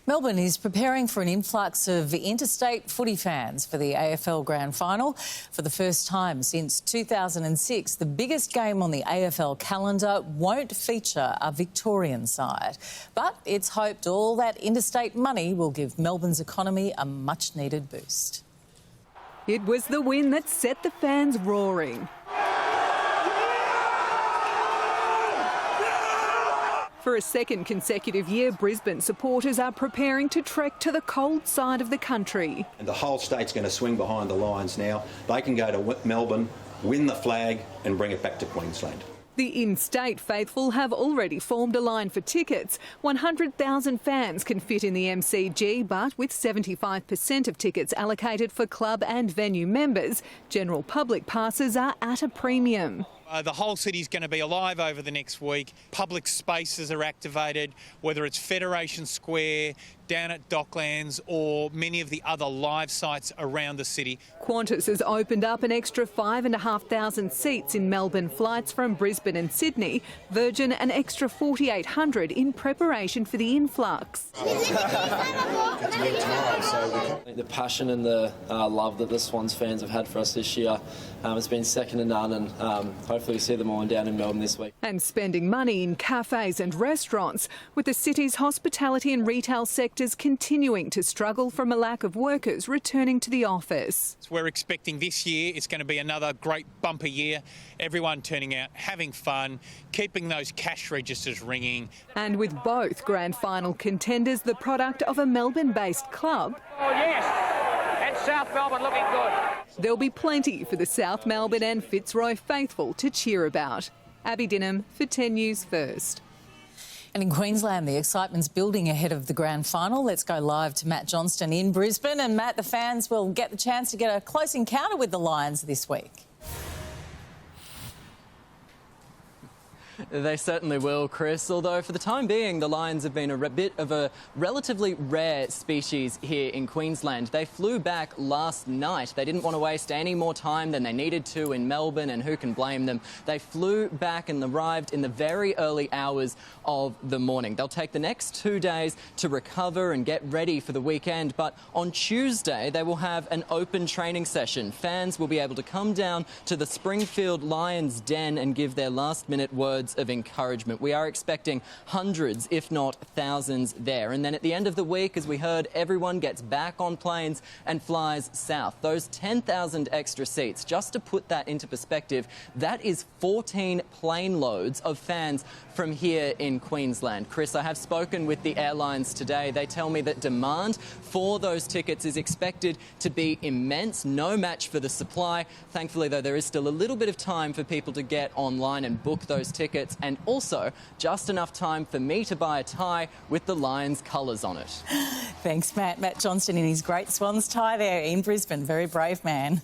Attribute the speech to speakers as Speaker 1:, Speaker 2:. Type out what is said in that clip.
Speaker 1: Melbourne is preparing for an influx of interstate footy fans for the AFL Grand Final. For the first time since 2006, the biggest game on the AFL calendar won't feature a Victorian side. But it's hoped all that interstate money will give Melbourne's economy a much-needed boost.
Speaker 2: It was the win that set the fans roaring. For a second consecutive year, Brisbane supporters are preparing to trek to the cold side of the country.
Speaker 3: And the whole state's going to swing behind the Lions now. They can go to Melbourne, win the flag and bring it back to Queensland.
Speaker 2: The in-state faithful have already formed a line for tickets. 100,000 fans can fit in the MCG, but with 75% of tickets allocated for club and venue members, general public passes are at a premium.
Speaker 4: The whole city's going to be alive over the next week. Public spaces are activated, whether it's Federation Square, down at Docklands or many of the other live sites around the city.
Speaker 2: Qantas has opened up an extra 5,500 seats in Melbourne flights from Brisbane and Sydney. Virgin an extra 4,800 in preparation for the influx.
Speaker 5: The passion and the love that the Swans fans have had for us this year has been second to none, and hopefully we see them all down in Melbourne this week.
Speaker 2: And spending money in cafes and restaurants, with the city's hospitality and retail sectors continuing to struggle from a lack of workers returning to the office.
Speaker 4: We're expecting this year it's going to be another great bumper year. Everyone turning out, having fun, keeping those cash registers ringing.
Speaker 2: And with both grand final contenders the product of a Melbourne-based club.
Speaker 6: Oh yes, and South Melbourne looking good.
Speaker 2: There'll be plenty for the South Melbourne and Fitzroy faithful to cheer about. Abby Dinham for 10 News First.
Speaker 1: And in Queensland, the excitement's building ahead of the grand final. Let's go live to Matt Johnston in Brisbane. And Matt, the fans will get the chance to get a close encounter with the Lions this week.
Speaker 7: They certainly will, Chris, although for the time being the Lions have been a bit of a relatively rare species here in Queensland. They flew back last night. They didn't want to waste any more time than they needed to in Melbourne, and who can blame them? They flew back and arrived in the very early hours of the morning. They'll take the next 2 days to recover and get ready for the weekend, but on Tuesday they will have an open training session. Fans will be able to come down to the Springfield Lions Den and give their last-minute words of encouragement. We are expecting hundreds, if not thousands, there. And then at the end of the week, as we heard, everyone gets back on planes and flies south. Those 10,000 extra seats, just to put that into perspective, that is 14 plane loads of fans from here in Queensland. Chris, I have spoken with the airlines today. They tell me that demand for those tickets is expected to be immense, no match for the supply. Thankfully, though, there is still a little bit of time for people to get online and book those tickets, and also just enough time for me to buy a tie with the Lions colours on it.
Speaker 1: Thanks, Matt. Matt Johnston in his great Swans tie there in Brisbane. Very brave man.